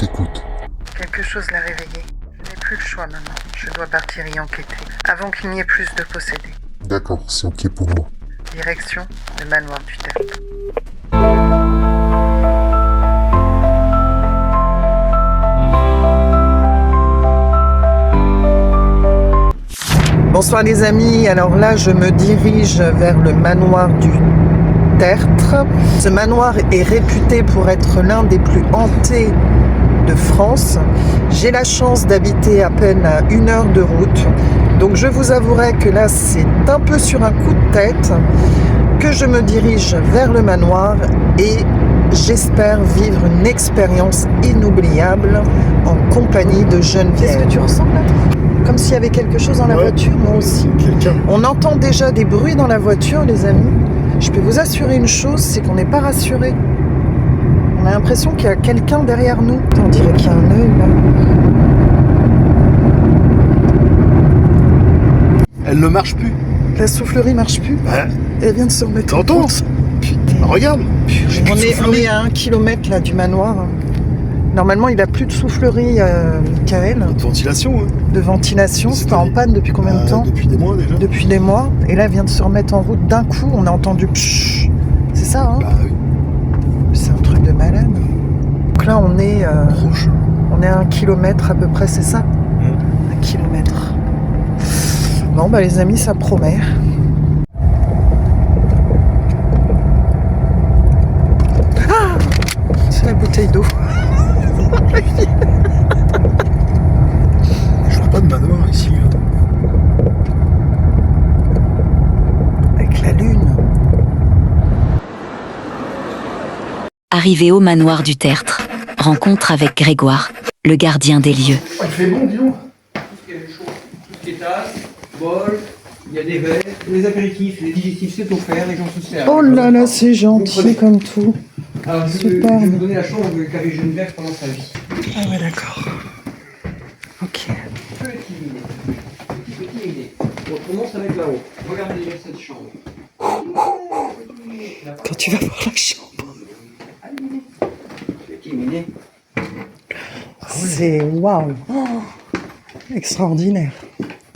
t'écoute. Quelque chose l'a réveillé. Je n'ai plus le choix maintenant. Je dois partir y enquêter, avant qu'il n'y ait plus de possédés. D'accord, c'est ok pour moi. Direction le manoir du Tertre. Bonsoir les amis, alors là je me dirige vers le manoir du Tertre. Ce manoir est réputé pour être l'un des plus hantés de France. J'ai la chance d'habiter à peine à 1 heure de route, donc je vous avouerai que là c'est un peu sur un coup de tête que je me dirige vers le manoir et j'espère vivre une expérience inoubliable en compagnie de Geneviève. Qu'est-ce que tu ressens là? Comme s'il y avait quelque chose dans la voiture, moi aussi. On entend déjà des bruits dans la voiture, les amis. Je peux vous assurer une chose, c'est qu'on n'est pas rassuré. On a l'impression qu'il y a quelqu'un derrière nous. On dirait qu'il y a un œil là. Elle ne marche plus. La soufflerie marche plus. Ouais. Elle vient de se remettre en T'entends? route. Putain. Regarde. On est à 1 kilomètre là du manoir. Normalement, il n'a plus de soufflerie, Michael. De ventilation, hein. De ventilation. C'était en panne depuis combien de temps? Depuis des mois déjà. Depuis des mois. Et là, elle vient de se remettre en route d'un coup. On a entendu pshhh. C'est ça, hein? Bah oui. C'est un truc de malade. Donc là, on est à 1 kilomètre à peu près, c'est ça? 1 kilomètre. Bon, bah les amis, ça promet. Ah! C'est la bouteille d'eau. Je vois pas de manoir ici. Avec la lune. Arrivé au manoir du Tertre, rencontre avec Grégoire, le gardien des lieux. Il fait bon, dis donc. Tout ce qui est chaud, tout ce qui est tasse, bol, il y a des verres, les apéritifs, les digestifs, c'est offert, les gens se servent. Oh là là, c'est gentil comme tout. Alors, je vais vous donner la chambre qu'avait Geneviève pendant sa vie. Ah ouais, d'accord. Ok. Petit idée. On commence avec là-haut. Regardez déjà cette chambre. Quand tu vas voir la chambre. Petit minet. C'est waouh. Oh, extraordinaire.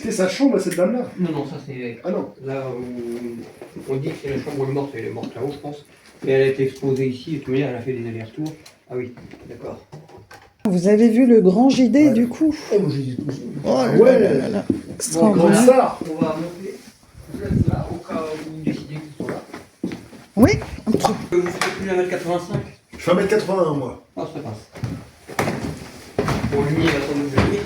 C'est sa chambre, cette dame-là. Non, ça c'est. Ah non. Là où on dit que c'est la chambre morte, elle est morte là-haut, je pense. Mais elle a été exposée ici, et tout elle a fait des allers-retours. Ah oui, d'accord. Vous avez vu le grand JD du coup? Oh, moi j'ai dit tout ça. Oh là Ouais. là là là. Bon, Extraordinaire. ça. on va monter. Vous êtes là, au cas où vous décidez que ce soit là. Oui, un petit. Vous faites plus 1m85? Je fais 1m81, moi. Ah, ça passe. Bon, lui, il va sans doute venir.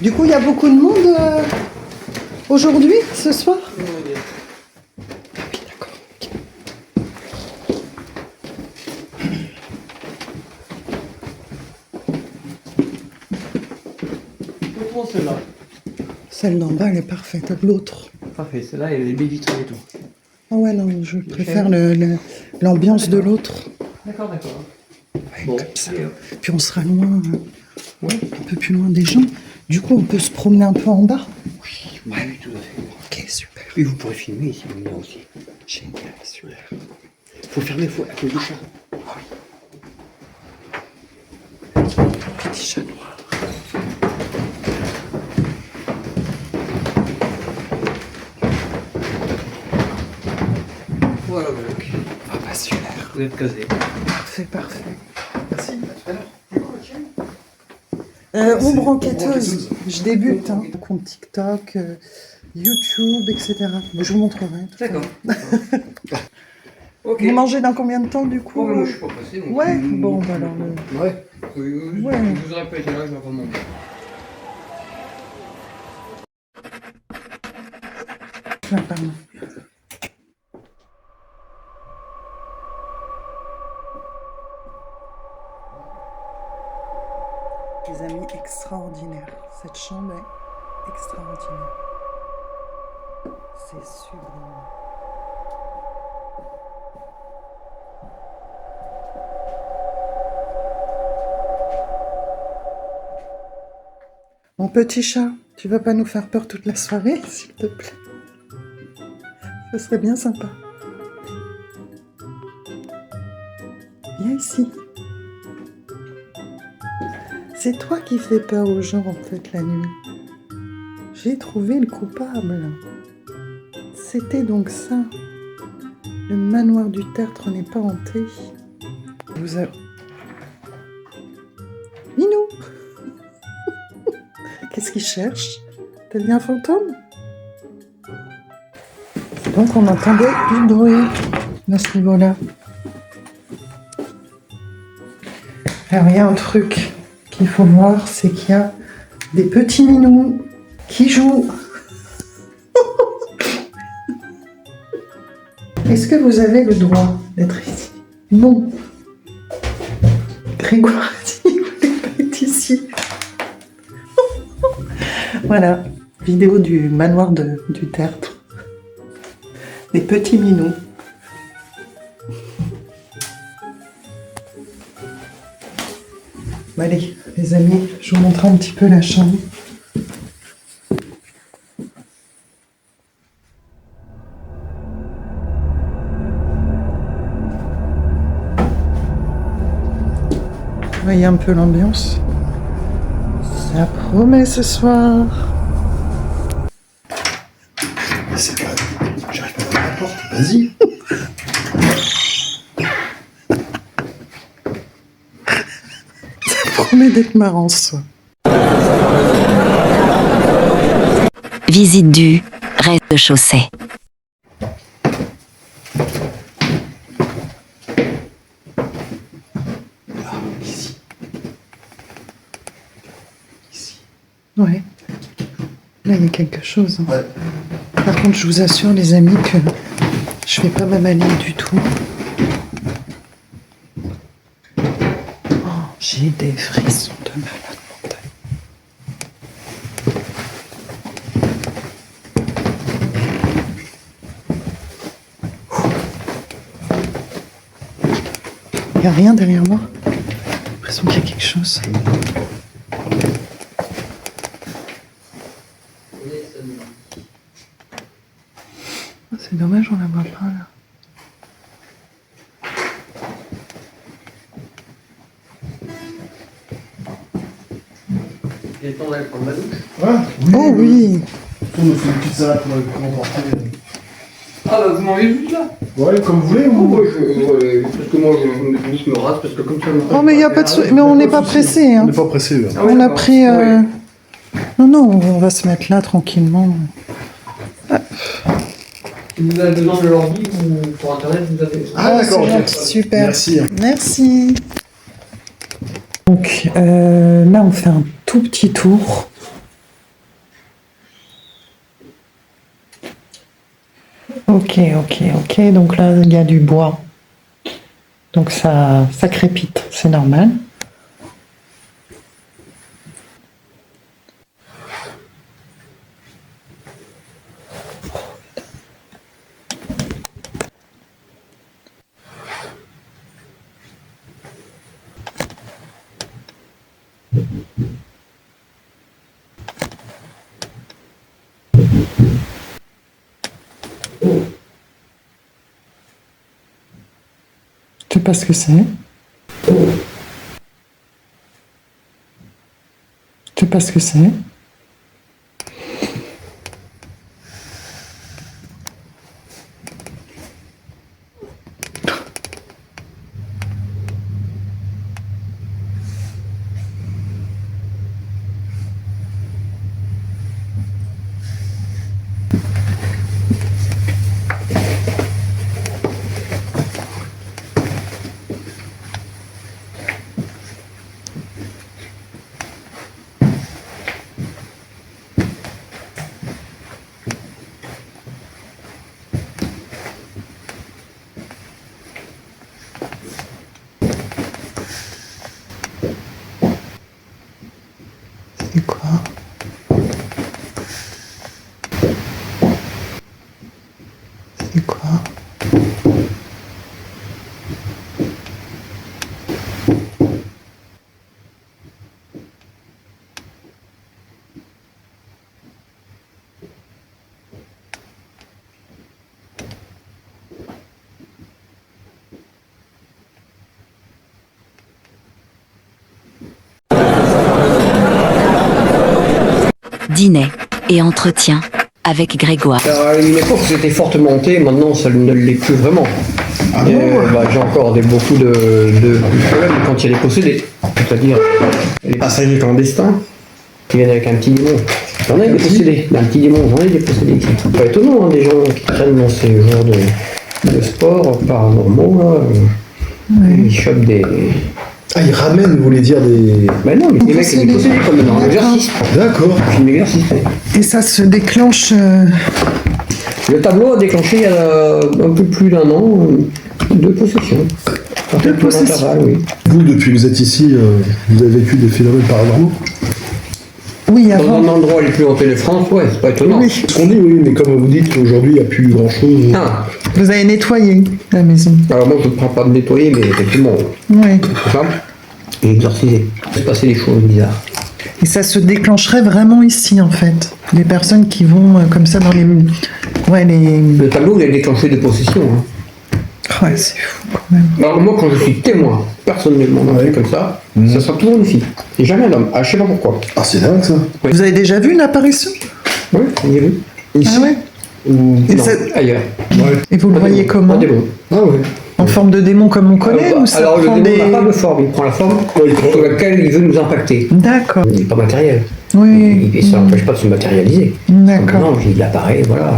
Du coup, il y a beaucoup de monde aujourd'hui, ce soir? Ah oui, d'accord. Ok. On prend celle-là. Celle d'en bas, elle est parfaite. L'autre. Parfait, celle-là, elle a des baies vitrées et tout. Ah ouais, non, je préfère l'ambiance de l'autre. D'accord. Ouais, Bon, comme ça. et hop. Puis on sera loin, un peu plus loin des gens. Du coup, on peut se promener un peu en bas. Oui, tout à fait. Ok, super. Et vous pourrez filmer ici, vous venir aussi. Génial, super. Faut fermer, à cause du chat. Petit chat noir. Voilà, donc. Ah bah super. Vous êtes casé. Parfait, parfait. Merci, à tout à l'heure. Ombre enquêteuse. Je débute, hein. Compte TikTok, YouTube, etc. Mais je vous montrerai. tout ça. D'accord. Ok. Vous mangez dans combien de temps du coup? Oh, mais moi, je suis pas passé. donc. Ouais, bon, bah alors Ouais. Oui, Ouais. vous aurez pas été là, je vais remonter. pardon. Les amis, extraordinaire. Cette chambre est extraordinaire. C'est sublime. Mon petit chat, tu vas pas nous faire peur toute la soirée, s'il te plaît? Ce serait bien sympa. Viens ici. C'est toi qui fais peur aux gens en fait la nuit. J'ai trouvé le coupable. C'était donc ça. Le manoir du Tertre n'est pas hanté. Vous avez... Minou. Qu'est-ce qu'il cherche? T'as vu un fantôme? Donc on entendait du bruit à ce niveau-là. Alors il y a un truc qu'il faut voir, c'est qu'il y a des petits minous qui jouent. Est-ce que vous avez le droit d'être ici? Non. Grégoire dit, vous voulez pas être ici. Voilà, vidéo du manoir du Tertre. Des petits minous. Bon, allez, les amis, je vous montre un petit peu la chambre. Vous voyez un peu l'ambiance. Ça promet ce soir. C'est pas... J'arrive pas à ouvrir la porte. Vas-y. Ça promet d'être marrant, ça. Visite du rez-de-chaussée. Ici. Ici. Ouais. Là, il y a quelque chose. Hein. Ouais. Par contre, je vous assure, les amis, que je fais pas ma maligne du tout. Oh, j'ai des frissons de malade mental. Il n'y a rien derrière moi. J'ai l'impression qu'il y a quelque chose. Ah, c'est dommage, on la voit pas là. Il est temps d'aller prendre ma douche. Ouais. Oh oui. On nous fait une petite salade pour emporter. Ah bah vous m'envoyez juste là. Ouais, comme vous voulez. Oh, moi, parce que moi je me rase parce que comme ça. Oh mais il y a pas de mais on n'est pas pressé hein. On n'est pas pressé. Là. Ah oui, On a d'accord. pris Ouais. non on va se mettre là tranquillement. Vous avez besoin de l'ordi ou pour internet vous avez. Ah, d'accord, c'est ok. gentil, super. Merci. Merci. Donc là on fait un tout petit tour. Ok. Donc là il y a du bois. Donc ça crépite, c'est normal. Je sais pas ce que c'est. Je sais pas ce que c'est. dîner et entretien avec Grégoire. Alors, à une époque, c'était fortement hanté, maintenant ça ne l'est plus vraiment. J'ai encore beaucoup de problèmes quand il y a des possédés, c'est-à-dire les passagers clandestins qui viennent avec un petit démon. J'en ai des possédés, un petit démon, j'en ai des possédés. C'est pas étonnant, des gens qui traînent dans ces genres de sport paranormaux, ils chopent des... Ah, ils ramènent, vous voulez dire des... Ben non, mais les mecs, c'est des possédés comme dans l'exercice. D'accord. Film exercice. Et ça se déclenche... Le tableau a déclenché il y a un peu plus d'un an 2 possessions. Deux possessions. Oui. Vous, depuis que vous êtes ici, vous avez vécu des phénomènes paranormaux? Oui, Dans avant. un endroit les plus hantés de France, ouais, c'est pas étonnant. Oui. Ce qu'on dit, oui, mais comme vous dites qu'aujourd'hui, il n'y a plus grand-chose. Ah, Vous avez nettoyé la maison. alors moi je ne prends pas de nettoyer, mais effectivement, Oui. c'est ça. Et exorciser. Il se passait des choses bizarres. Et ça se déclencherait vraiment ici, en fait. Les personnes qui vont comme ça dans les... Ouais, les... Le tableau, il a déclenché des possessions. Ouais, c'est fou, quand même. Alors moi, quand je suis témoin, personnellement, d'un truc comme ça, ça sera toujours une fille. Et jamais un homme. Ah, je sais pas pourquoi. Ah, c'est dingue, ça. Vous avez déjà vu une apparition? Oui, on y a vu. Ici Ah ouais? Ou... Et, Non, ça- ailleurs. et vous le Pas voyez démon. comment? Pas démon. Ah ouais. En forme de démon comme on connaît ou ça alors prend le démon des... n'a pas de forme, il prend la forme sur laquelle il veut nous impacter. D'accord. Il n'est pas matériel. Oui. Et ça n'empêche pas de se matérialiser. D'accord. Non, il apparaît, voilà.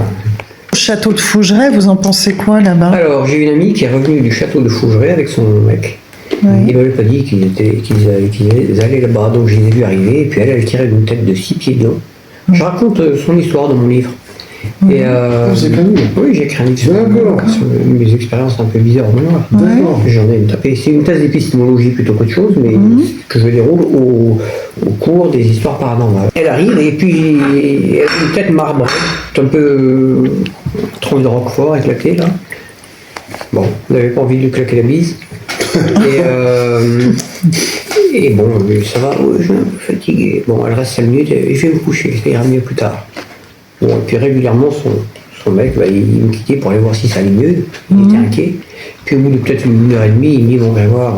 Au château de Fougeray, vous en pensez quoi là-bas? Alors, j'ai une amie qui est revenue du château de Fougeray avec son mec. Ouais. Il m'avait pas dit qu'ils allaient là-bas, donc je les ai vus arriver, et puis elle tirait une tête de 6 pieds de long. Je raconte son histoire dans mon livre. Et Vous avez écrit un livre? oui, j'ai écrit un livre D'accord. sur mes expériences un peu bizarres au noir. D'accord. J'en ai tapé. C'est une thèse d'épistémologie plutôt qu'autre chose, mais que je déroule au cours des histoires paranormales. Elle arrive et puis elle a une tête marbrée, un peu tronc de roquefort éclaté là. Bon, on n'avait pas envie de lui claquer la bise. Et bon, ça va, ouais, je suis un peu fatigué. Bon, elle reste 5 minutes et je vais me coucher, ça ira mieux plus tard. Bon, et puis régulièrement, son mec, il me quittait pour aller voir si ça allait mieux. Il était inquiet. Puis au bout de peut-être 1h30, il me dit, bon, Grégoire,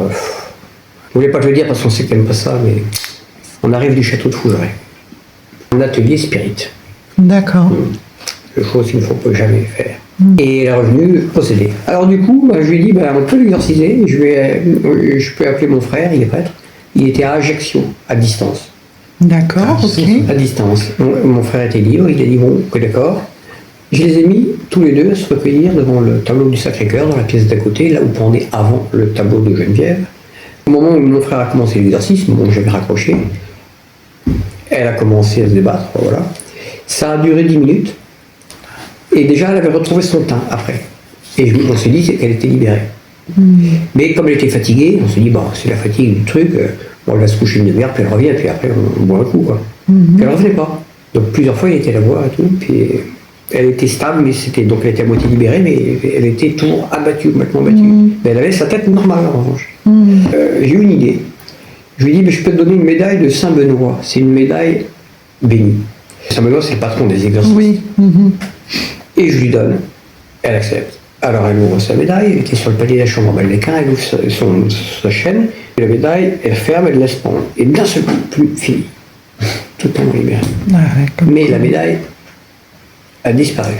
je voulais pas te le dire parce qu'on sait que t'aimes pas ça, mais on arrive du château de Fougeray. Un atelier spirit. D'accord. Chose qu'il ne faut jamais faire. Et elle est revenue possédée. Alors du coup, je lui ai dit, on peut l'exorciser, je peux appeler mon frère, il est prêtre. Il était à Ajaccio, à distance. D'accord, ok. À distance. Mon frère était libre, il a dit bon, ok, d'accord. Je les ai mis tous les deux à se recueillir devant le tableau du Sacré-Cœur, dans la pièce d'à côté, là où pendait avant le tableau de Geneviève. Au moment où mon frère a commencé l'exercice, j'avais raccroché, elle a commencé à se débattre, voilà. Ça a duré 10 minutes, et déjà elle avait retrouvé son teint après. Et on s'est dit qu'elle était libérée. Mais comme elle était fatiguée, on s'est dit, c'est la fatigue du truc, on va se coucher une demi-heure, puis elle revient, puis après on boit un coup, quoi. Puis elle ne revenait pas. Donc plusieurs fois, il était la voir et tout, puis elle était stable, mais donc elle était à moitié libérée, mais elle était toujours abattue, complètement abattue. Mais elle avait sa tête normale, en revanche. J'ai eu une idée. Je lui ai dit, je peux te donner une médaille de Saint-Benoît. C'est une médaille bénie. Saint-Benoît, c'est le patron des exorcistes. Oui. Et je lui donne. Elle accepte. Alors elle ouvre sa médaille, elle était sur le palier de la chambre en baldaquin, elle ouvre sa chaîne, et la médaille, elle ferme, elle laisse pendre. Et d'un seul coup, plus fini. Totalement libérée. Ah, ouais, comme- Mais la médaille a disparu.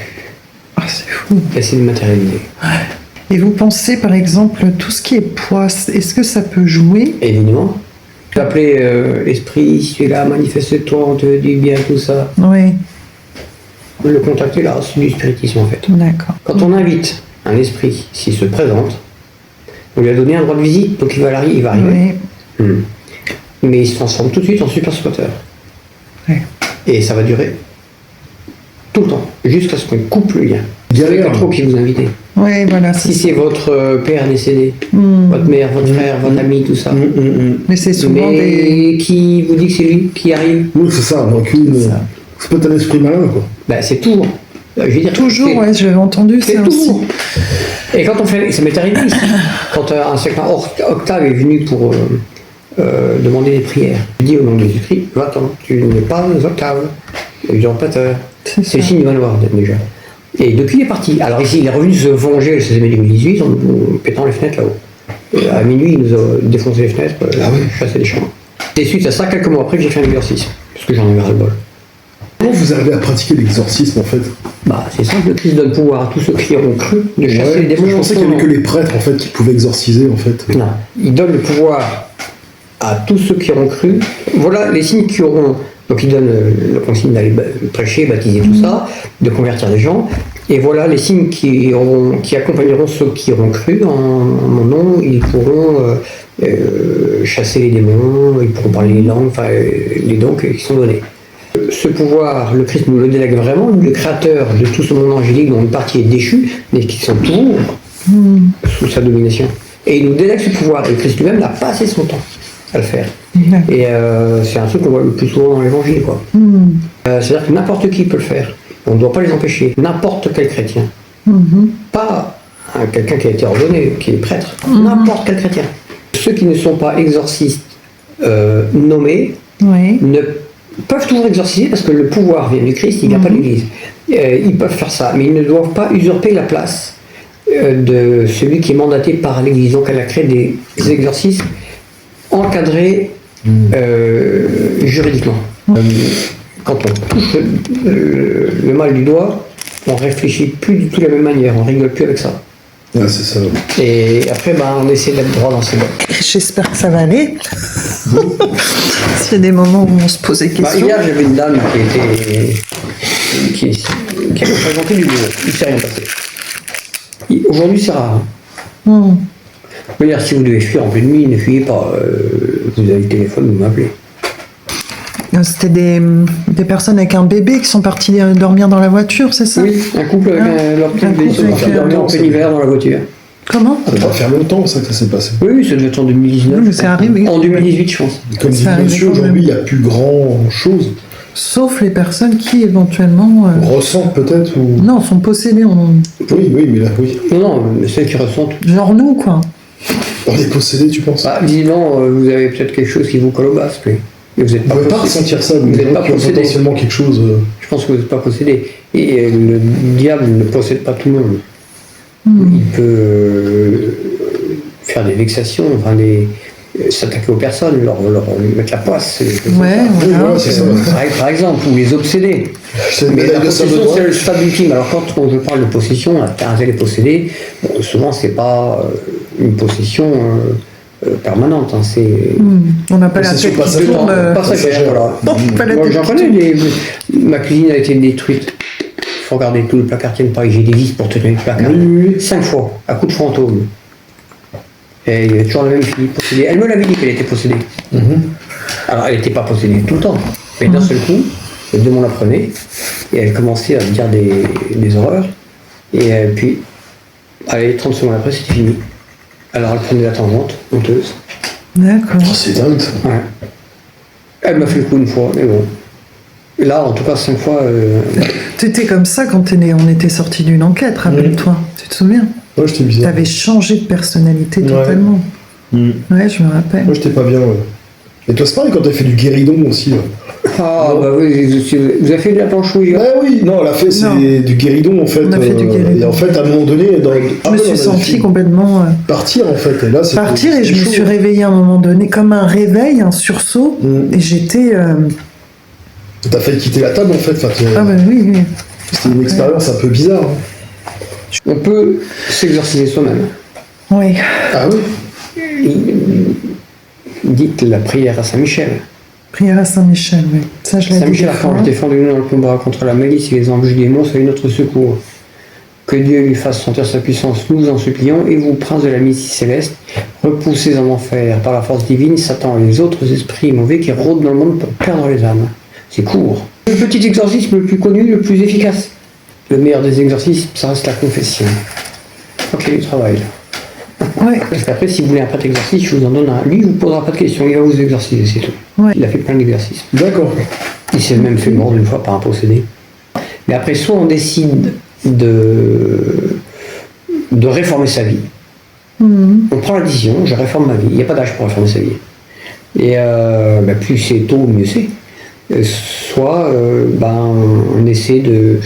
Ah, c'est fou. Elle s'est dématérialisée. Et vous pensez, par exemple, tout ce qui est poids, est-ce que ça peut jouer? Évidemment. Tu peux appeler l'esprit, si tu es là, manifeste-toi, on te veut du bien, tout ça. Oui, Le contact est là, c'est du spiritisme en fait. d'accord. Quand on invite un esprit, s'il se présente, on lui a donné un droit de visite, donc il va arriver. Oui, Mais il se transforme tout de suite en super squatteur. Ouais. Et ça va durer tout le temps, jusqu'à ce qu'on coupe le lien. Galère. C'est pas trop qui vous invitez. oui, voilà. Si c'est- c'est votre père décédé, votre mère, votre frère, votre ami, tout ça. Mais c'est souvent des... Mais qui vous dit que c'est lui qui arrive? Oui, c'est ça. Donc, c'est peut-être un esprit malin, quoi. C'est tout. Je veux dire, Toujours, c'est- ouais, j'avais entendu C'est ça tout. aussi. Et quand on fait, ça m'est arrivé ici, quand un certain Octave est venu pour demander des prières, il dit au nom de Jésus-Christ, va-t'en, tu n'es pas Octave, usurpateur. C'est C'est le ça. signe du manoir déjà. Et depuis il est parti. Alors ici, il est revenu se venger le 16 mai 2018 en pétant les fenêtres là-haut. Et à minuit, il nous a défoncé les fenêtres, chassé les chambres. Et suite à ça, quelques mois après, j'ai fait un exercice, parce que j'en avais ras le bol. vous arrivez à pratiquer l'exorcisme en fait? Bah, c'est simple, le Christ donne pouvoir à tous ceux qui auront cru de chasser Ouais, les démons. je pensais qu'il n'y avait que les prêtres en fait qui pouvaient exorciser en fait. Non, il donne le pouvoir à tous ceux qui auront cru. Voilà les signes qui auront. Donc il donne le consigne d'aller prêcher, baptiser, tout ça, de convertir les gens. Et voilà les signes qui accompagneront ceux qui auront cru en mon nom. Ils pourront chasser les démons, ils pourront parler les langues, enfin les dons qui sont donnés. Ce pouvoir, le Christ nous le délègue vraiment, le créateur de tout ce monde angélique dont une partie est déchue, mais qui sont toujours sous sa domination. Et il nous délègue ce pouvoir, et le Christ lui-même n'a pas assez son temps à le faire. Et c'est un truc qu'on voit le plus souvent dans l'évangile, quoi. C'est-à-dire que n'importe qui peut le faire. On ne doit pas les empêcher. N'importe quel chrétien. Pas quelqu'un qui a été ordonné, qui est prêtre. N'importe quel chrétien. Ceux qui ne sont pas exorcistes nommés ne peuvent toujours exorciser parce que le pouvoir vient du Christ, il ne vient pas de l'Église. Ils peuvent faire ça, mais ils ne doivent pas usurper la place de celui qui est mandaté par l'Église. Donc elle a créé des exorcismes encadrés juridiquement. Quand on touche le mal du doigt, on réfléchit plus du tout de la même manière, on rigole plus avec ça. Ouais, c'est ça. Et après, on essaie d'être droit dans ses bottes. J'espère que ça va aller. S'il y a des moments où on se pose des questions. Hier, j'avais une dame qui avait présenté du boulot. Il ne s'est rien passé. Aujourd'hui, c'est rare. D'ailleurs, si vous devez fuir en pleine nuit, ne fuyez pas. Vous avez le téléphone, vous m'appelez. C'était des personnes avec un bébé qui sont partis dormir dans la voiture, c'est ça? Oui, un couple avec leur petit bébé, ils sont partis dormir en plein hiver dans la voiture. Comment? Ça doit faire longtemps ça que ça s'est passé. Oui, ça devait être en 2019. Oui, mais c'est arrivé. En 2018, je pense. Comme dit Ça arrive monsieur, quand même. aujourd'hui, il n'y a plus grand chose. Sauf les personnes qui éventuellement... On ressent peut-être ou. Non, sont possédées. Oui, mais là, oui. Non, mais celles qui ressentent. Genre nous, quoi. On est possédé, tu penses? Visiblement, vous avez peut-être quelque chose qui vous colle au basque. Et vous n'êtes On pas ne peut pas possédé. ressentir ça, Vous mais n'êtes pas qui ont possédé. potentiellement quelque chose. Je pense que vous n'êtes pas possédé. Et le diable ne possède pas tout le monde. Il peut faire des vexations, s'attaquer aux personnes, leur mettre la poisse. Ouais, voilà. Ouais, c'est ça. Par exemple, ou les obséder. C'est Mais la de ça possession, besoin. c'est le stade ultime. Alors quand je parle de possession, un tel est possédé, souvent c'est pas une possession permanente. C'est On n'a pas la Possession tête qui passagère. tourne. passagère. Voilà. Pas la Moi tête j'en qui connais, ma cuisine a été détruite. Il faut regarder tout le placard de Paris. J'ai des vis pour tenir le placard. Oui. 5 fois, à coup de fantôme. Et il y a toujours la même fille possédée. Elle me l'avait dit qu'elle était possédée. Alors elle n'était pas possédée tout le temps. Mais d'un seul coup, le démon la prenait et elle commençait à me dire des horreurs. Et puis, allez, 30 secondes après, c'était fini. Alors elle prenait la tangente, honteuse. D'accord. Oh, c'est dingue ça. Ouais. Elle m'a fait le coup une fois, mais bon. Et là, en tout cas, 5 fois. T'étais comme ça quand on était sorti d'une enquête, rappelle-toi. Tu te souviens? Moi, j'étais bizarre. T'avais changé de personnalité totalement. Ouais, je me rappelle. Moi, j'étais pas bien, ouais. Et toi, c'est pareil quand t'as fait du guéridon aussi. Là. Ah, bah oui, vous avez fait de la planchouille. Ouais, oui, non, elle a fait Non. du guéridon en fait. On a fait du guéridon. Et en fait, à un moment donné, Je me suis sentie complètement... partir en fait. Et là, c'était- partir et je me c'était suis chaud. réveillée à un moment donné, comme un réveil, un sursaut, et j'étais... T'as failli quitter la table en fait. Enfin, Ah bah oui, oui. c'était une expérience un peu bizarre. Hein. On peut s'exorciser soi-même. Oui. Ah oui. Dites la prière à Saint-Michel. Prière à Saint-Michel, oui. Ça, je l'ai dit Saint-Michel, des fois. archange, défendez-nous dans le combat contre la malice et les embûches des démons, soyez notre secours. Que Dieu lui fasse sentir sa puissance, nous vous en supplions, et vous, prince de la mystique céleste, repoussez en enfer par la force divine Satan et les autres esprits mauvais qui rôdent dans le monde pour perdre les âmes. C'est court. Le petit exorcisme le plus connu, le plus efficace. Le meilleur des exorcismes, ça reste la confession. Ok, du travail. Ouais. Parce qu'après, si vous voulez un prêtre exorciste, je vous en donne un. Lui, il vous posera pas de questions, il va vous exorciser, c'est tout. Ouais. Il a fait plein d'exercices. D'accord. Il s'est même fait mordre une fois par un possédé. Mais après, soit on décide de réformer sa vie. On prend la décision, je réforme ma vie. Il n'y a pas d'âge pour réformer sa vie. Et plus c'est tôt, mieux c'est. Soit on essaie de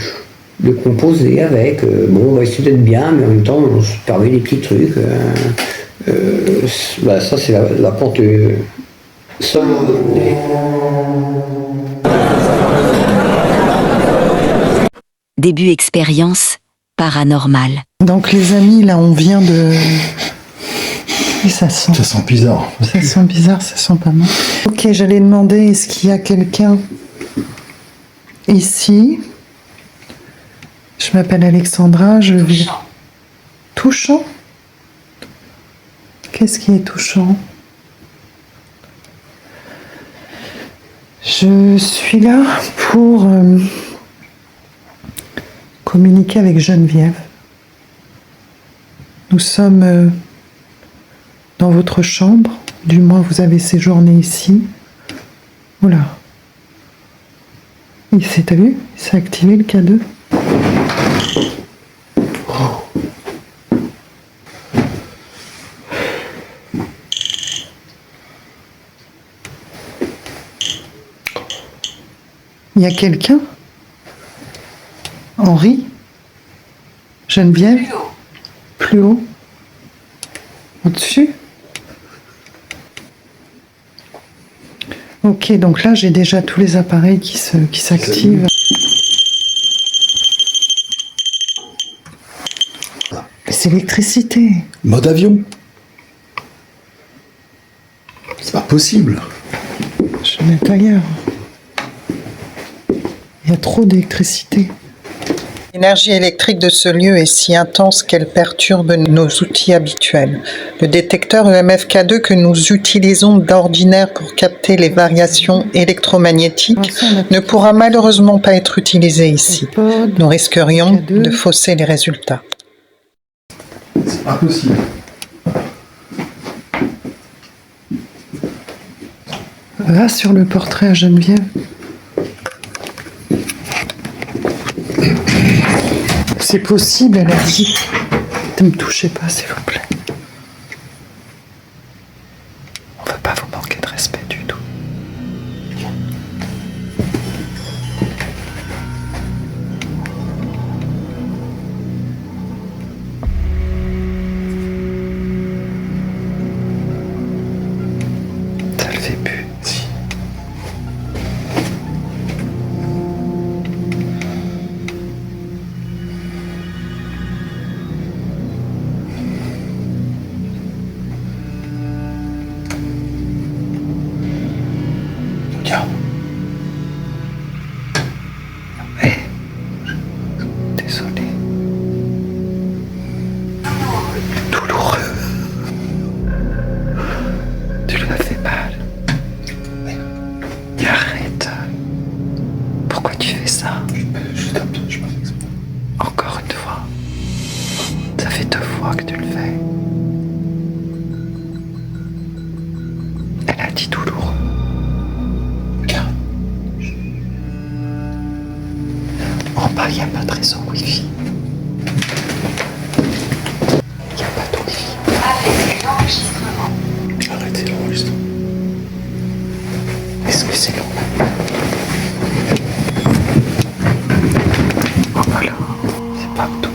composer avec. On va essayer d'être bien, mais en même temps, on se permet des petits trucs. Ça, c'est la pente seule. Début expérience paranormale. Donc les amis, là on vient de... Et ça sent bizarre. Ça sent bizarre, ça sent pas bon. Ok, j'allais demander, est-ce qu'il y a quelqu'un ici? Je m'appelle Alexandra, je vis... Touchant? Qu'est-ce qui est touchant? Je suis là pour communiquer avec Geneviève. Nous sommes dans votre chambre, du moins vous avez séjourné ici. Oula. T'as vu? Il s'est activé le K2. Il y a quelqu'un? Henri? Geneviève? Plus haut. Au-dessus? Ok, donc là j'ai déjà tous les appareils qui s'activent. Mais c'est l'électricité. Mode avion. C'est pas possible. Je vais mettre ailleurs. Il y a trop d'électricité. L'énergie électrique de ce lieu est si intense qu'elle perturbe nos outils habituels. Le détecteur EMF-K2 que nous utilisons d'ordinaire pour capter les variations électromagnétiques ne pourra malheureusement pas être utilisé ici. Nous risquerions de fausser les résultats. C'est pas possible. Va sur le portrait à Geneviève. C'est possible, elle a dit. Ne me touchez pas, s'il vous plaît. On ne veut pas vous manquer de respect du tout. Ça le fait plus. Si. Regarde. Désolé. Douloureux. Tu lui as fait mal. Arrête. Pourquoi tu fais ça? Juste comme ça, je pense. Encore une fois. Ça fait 2 fois que tu le fais. Elle a dit douloureux. Regarde. En bas, il n'y a pas de réseau Wi-Fi. Il n'y a pas de Wi-Fi. Arrêtez l'enregistrement. Excusez-nous. Oh voilà, c'est pas tout.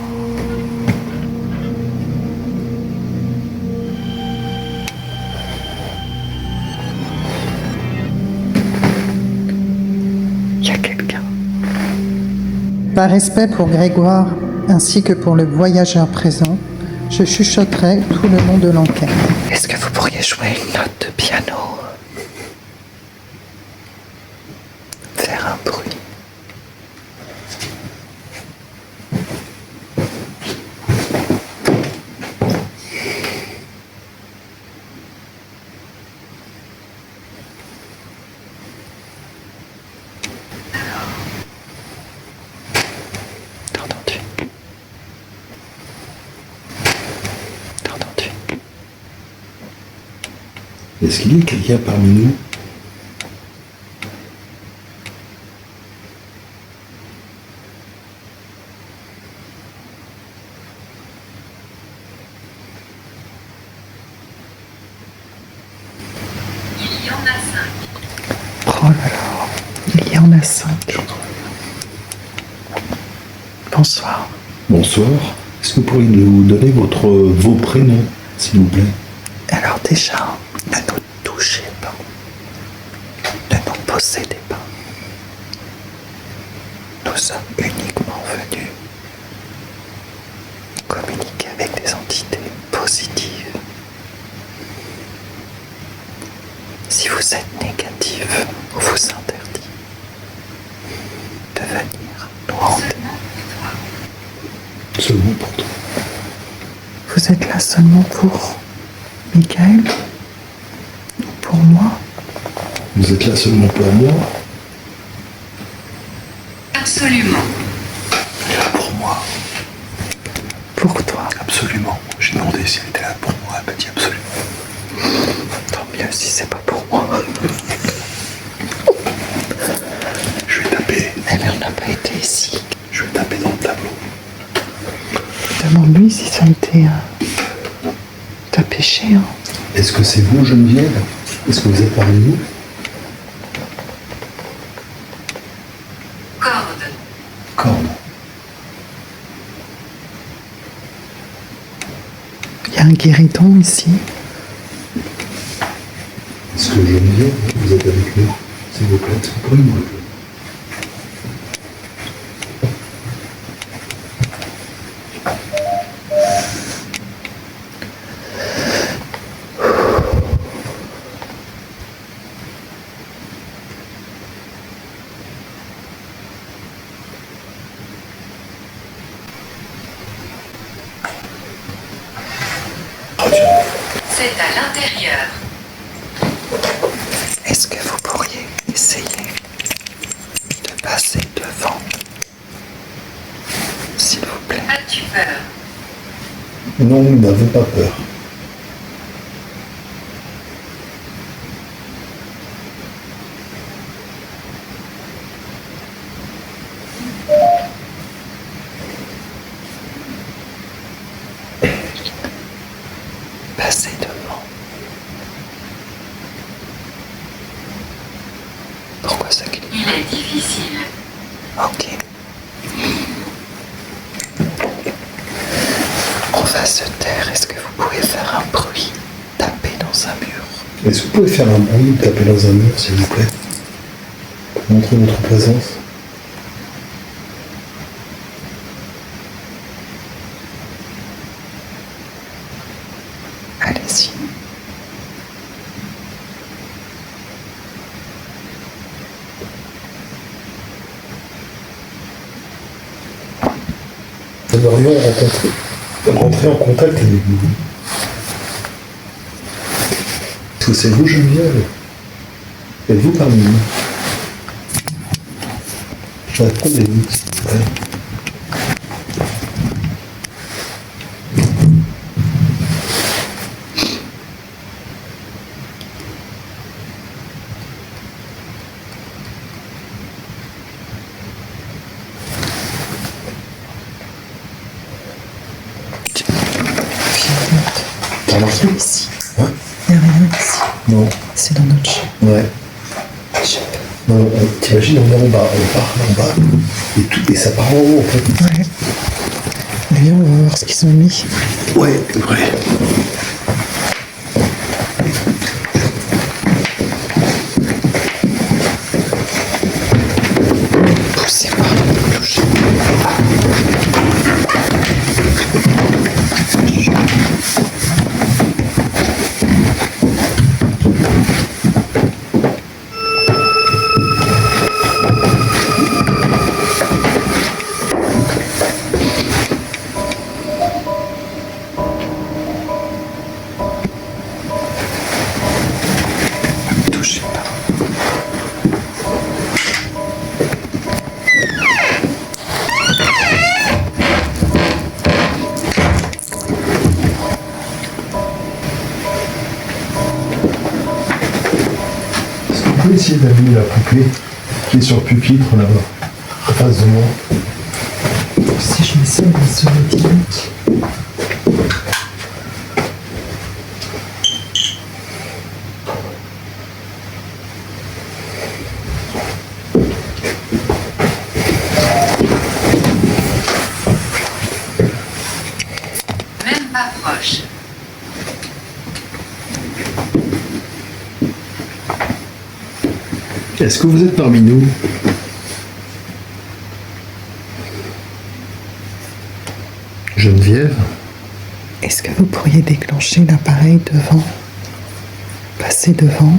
Il y a quelqu'un. Par respect pour Grégoire ainsi que pour le voyageur présent, je chuchoterai tout le long de l'enquête. Est-ce que vous pourriez jouer une note de piano? Faire un bruit. T'as entendu? T'as entendu? Est-ce qu'il y a quelqu'un parmi nous? Oh là là, il y en a 5. Bonsoir. Bonsoir. Est-ce que vous pourriez nous donner vos prénoms, s'il vous plaît? Alors déjà, ne nous touchez pas. Ne nous possédez pas. Nous sommes uniquement venus communiquer avec des entités positives. Si vous êtes négatif, on vous interdit de venir nous hanter. Seulement pour toi. Vous êtes là seulement pour Michael ou pour moi? Vous êtes là seulement pour moi. Absolument. Elle est là pour moi. Pour toi. Absolument. J'ai demandé si elle était là pour moi. Elle m'a dit absolument. Tant mieux si c'est pas pour moi. Je vais taper. Mais on n'a pas été ici. Je vais taper dans le tableau. Demande-lui si ça a été t'as péché. Hein. Est-ce que c'est vous, Geneviève? Est-ce que vous êtes parmi nous? Corde. Corne. Il y a un guéridon ici. Est-ce que Geneviève, vous êtes avec nous? S'il vous plaît, est-ce que vous pouvez me relever? C'est à l'intérieur. Est-ce que vous pourriez essayer de passer devant? S'il vous plaît. As-tu peur? Non, nous n'avons pas peur. Passez devant. Pourquoi ça clignote? Il est difficile. Ok. On va se taire. Est-ce que vous pouvez faire un bruit? Taper dans un mur. Est-ce que vous pouvez faire un bruit ou taper dans un mur, s'il vous plaît? Pour montrer votre présence. Allez-y. Nous aimerions rentrer en contact avec vous. Est-ce que c'est vous, Geneviève? Êtes-vous parmi nous? Répondez-nous, s'il vous plaît. T'as remarqué? Ici. Ouais. Il n'y a rien ici. Non. C'est dans notre chambre. Ouais. Non, t'imagines, on est en bas, on part en bas, et ça part en haut, en fait. Ouais. Viens, on va voir ce qu'ils ont mis. Ouais, c'est vrai. Poussez par la cloche. Touchez pas. Est-ce qu'on peut essayer d'allumer la poupée qui est sur le pupitre là-bas, en face de moi? Si je mets ça dans ce vêtement. Même pas proche. Est-ce que vous êtes parmi nous? Geneviève. Est-ce que vous pourriez déclencher l'appareil devant? Passer devant?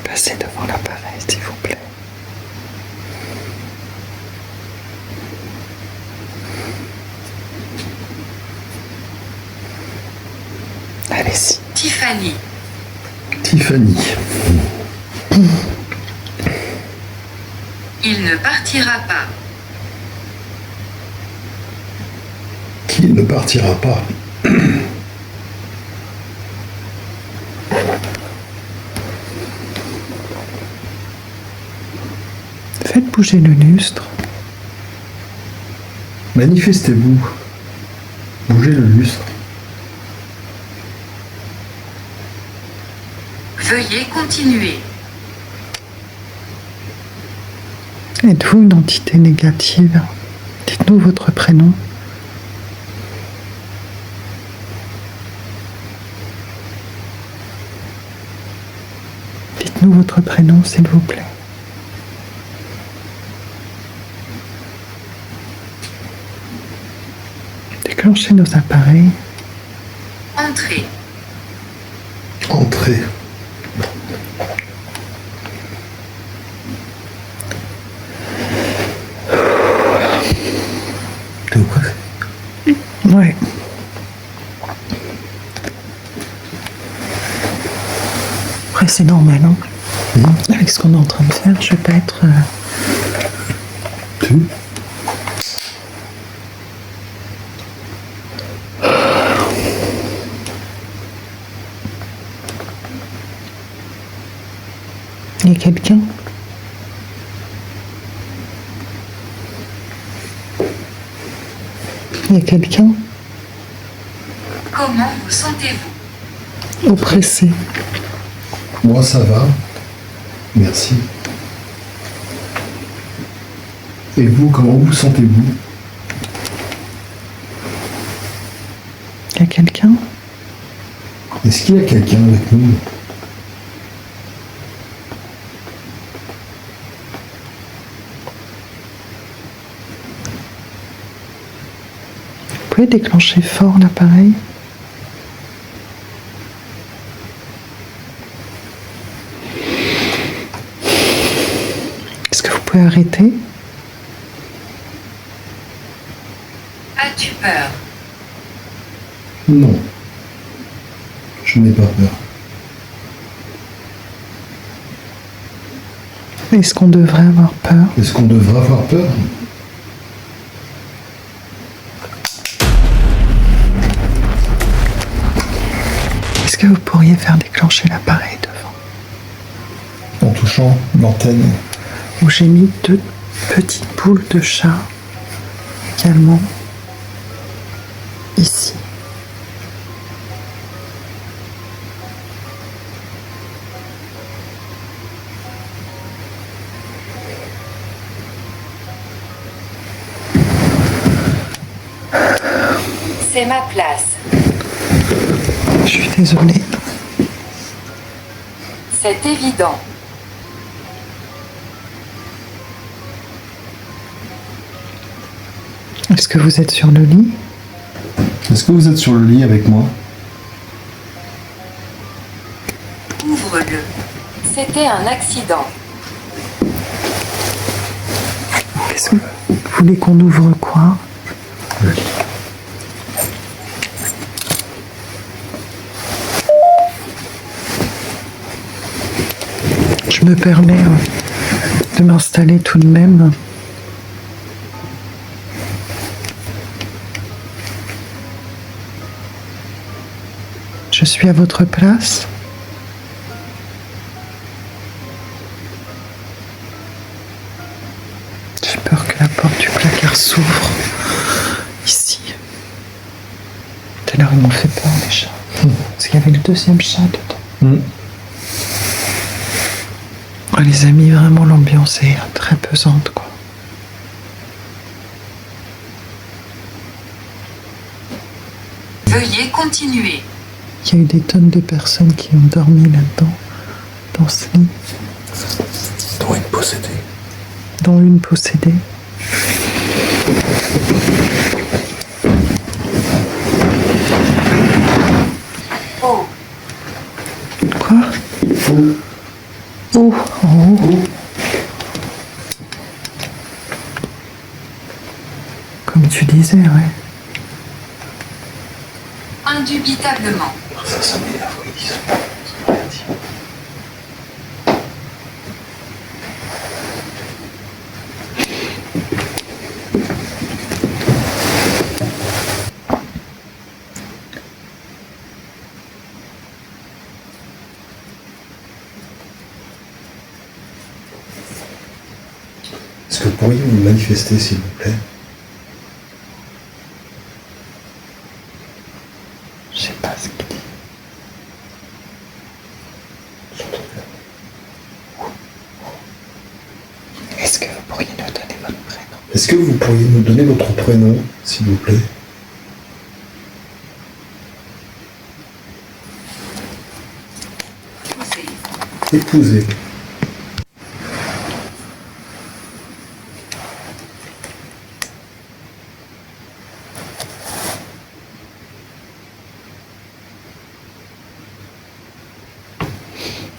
Passez devant l'appareil, s'il vous plaît. Allez-y. Tiffany. Tiffany. Il ne partira pas. Qu'il ne partira pas. Faites bouger le lustre. Manifestez-vous. Bougez le lustre. Veuillez continuer. Êtes-vous une entité négative? Dites-nous votre prénom. Dites-nous votre prénom, s'il vous plaît. Déclenchez nos appareils. Entrez. Entrez. T'es oppressé? Ouais. Après, c'est normal, hein. Avec ce qu'on est en train de faire, je vais pas être... Tu? Il y a quelqu'un? Il y a quelqu'un? Comment vous sentez-vous? Oppressé. Moi, ça va. Merci. Et vous, comment vous sentez-vous? Il y a quelqu'un? Est-ce qu'il y a quelqu'un avec nous? Vous pouvez déclencher fort l'appareil? Est-ce que vous pouvez arrêter? As-tu peur? Non. Je n'ai pas peur. Est-ce qu'on devrait avoir peur? Est-ce qu'on devrait avoir peur? Est-ce que vous pourriez faire déclencher l'appareil devant? En touchant l'antenne. Où j'ai mis 2 petites boules de chat également ici. C'est ma place. Je suis désolée. C'est évident. Est-ce que vous êtes sur le lit? Est-ce que vous êtes sur le lit avec moi? Ouvre-le. C'était un accident. Qu'est-ce que vous voulez qu'on ouvre quoi? Je me permets de m'installer tout de même. Je suis à votre place. J'ai peur que la porte du placard s'ouvre. Ici. Tout à l'heure, ils m'ont fait peur, les chats. Parce qu'il y avait le deuxième chat dedans. Oh, les amis, vraiment, l'ambiance est très pesante, quoi. Veuillez continuer. qu'il y a eu des tonnes de personnes qui ont dormi là-dedans, dans ce lit. Dont une possédée. Dont une possédée. Oh, Quoi? Oh, en haut. Comme tu disais, ouais. indubitablement. Ça m'énerve, oui, ils sont. Est-ce que pourriez-vous me manifester, s'il vous plaît? Je sais pas ce qu'il dit. Est-ce que vous pourriez nous donner votre prénom? Est-ce que vous pourriez nous donner votre prénom, s'il vous plaît? Épousé.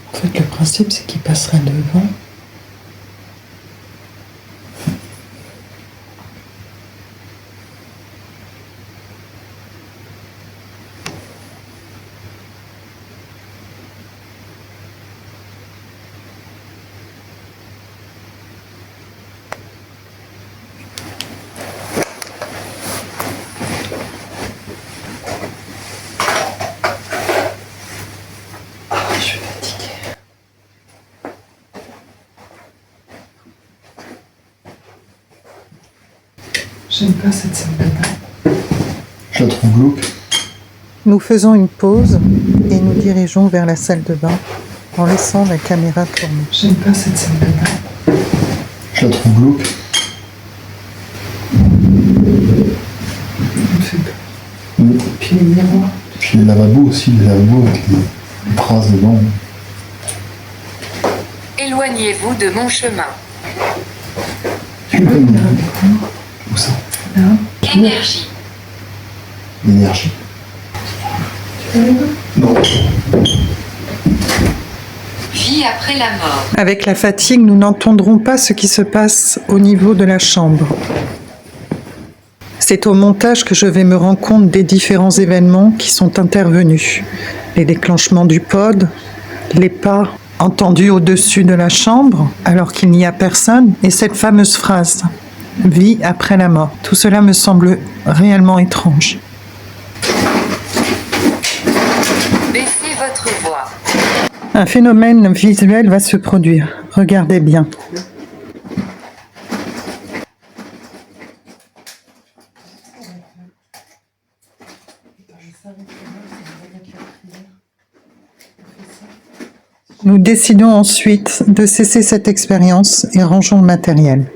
En fait, le principe, c'est qu'il passerait devant. Je suis fatiguée. J'aime pas cette salle de bain. Je la trouve glauque. Nous faisons une pause et nous dirigeons vers la salle de bain en laissant la caméra tourner. J'aime pas cette salle de bain. Je la trouve glauque. Ça me fait peur. Oui. Puis les miroirs. Puis les lavabos aussi, les lavabos avec les traces dedans. Éloignez-vous de mon chemin. Tu peux venir avec moi? Où ça? Là. Énergie. L'énergie. Non. Vie après la mort. Avec la fatigue, nous n'entendrons pas ce qui se passe au niveau de la chambre. C'est au montage que je vais me rendre compte des différents événements qui sont intervenus. Les déclenchements du pod, les pas entendus au-dessus de la chambre alors qu'il n'y a personne, et cette fameuse phrase « vie après la mort ». Tout cela me semble réellement étrange. Baissez votre voix. Un phénomène visuel va se produire. Regardez bien. Nous décidons ensuite de cesser cette expérience et rangeons le matériel.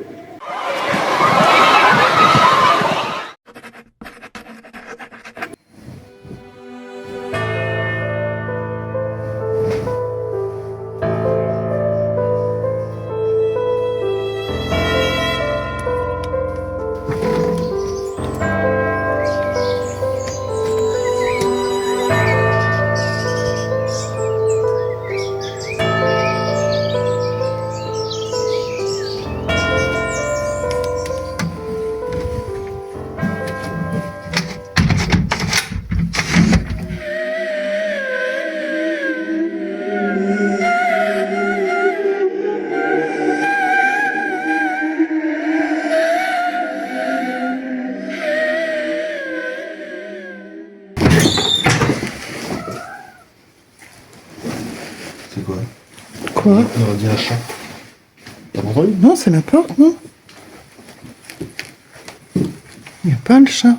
C'est quoi? Quoi? On aurait dit un chat. T'as pas entendu? Non, c'est la porte, non? Il n'y a pas le chat.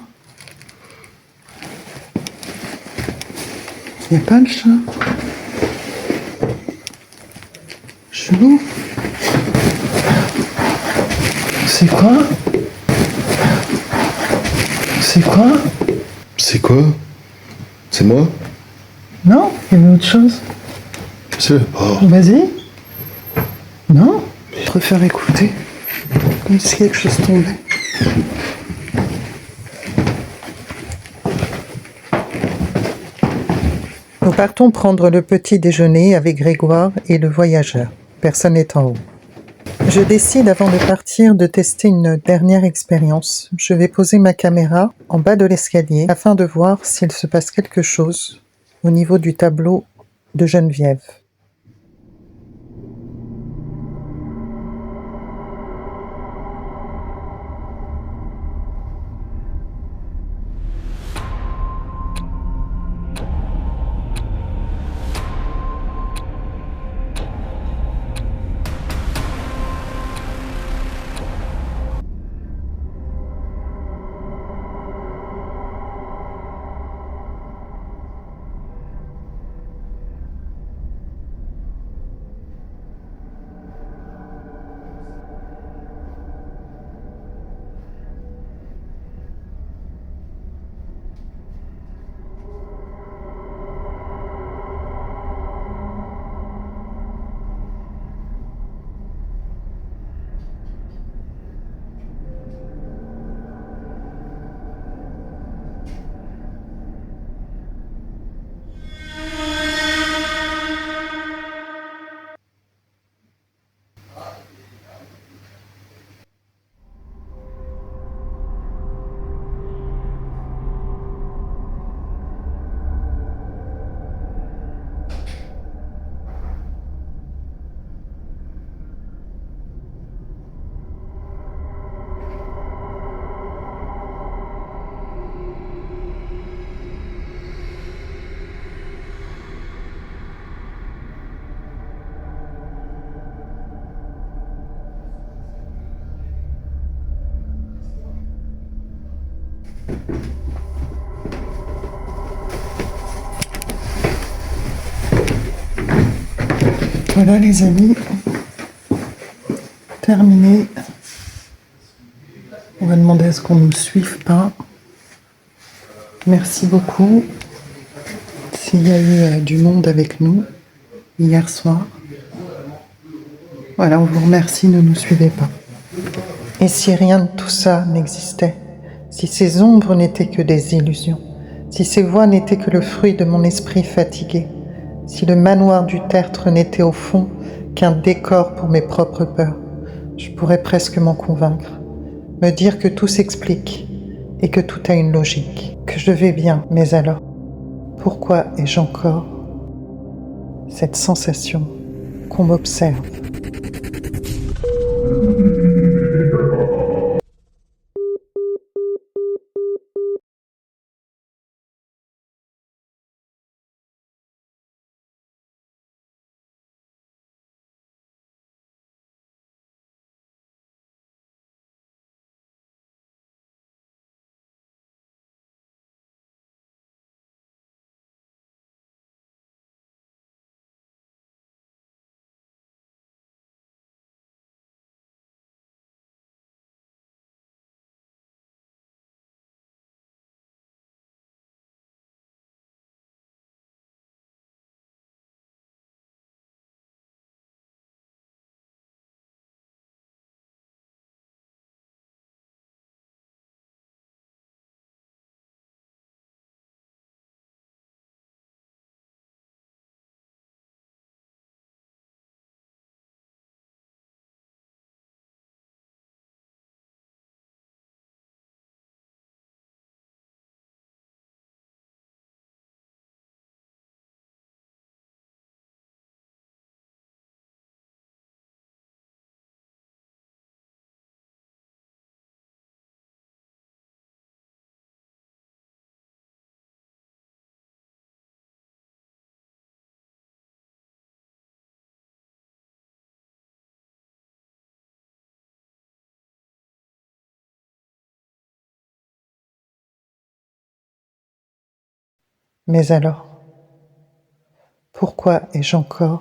Il n'y a pas le chat. Chelou. C'est quoi? C'est quoi? C'est quoi? C'est moi? Non? Il y avait autre chose? Je sais pas. Vas-y. Non? Je préfère écouter. Comme si quelque chose tombait. Nous partons prendre le petit déjeuner avec Grégoire et le voyageur. Personne n'est en haut. Je décide avant de partir de tester une dernière expérience. Je vais poser ma caméra en bas de l'escalier afin de voir s'il se passe quelque chose au niveau du tableau de Geneviève. Voilà les amis, terminé. On va demander à ce qu'on ne nous suive pas. Merci beaucoup. S'il y a eu du monde avec nous hier soir. Voilà, on vous remercie, ne nous suivez pas. Et si rien de tout ça n'existait, si ces ombres n'étaient que des illusions, si ces voix n'étaient que le fruit de mon esprit fatigué, si le manoir du tertre n'était au fond qu'un décor pour mes propres peurs, je pourrais presque m'en convaincre, me dire que tout s'explique et que tout a une logique, que je vais bien, mais alors, pourquoi ai-je encore cette sensation qu'on m'observe ? Mais alors, pourquoi ai-je encore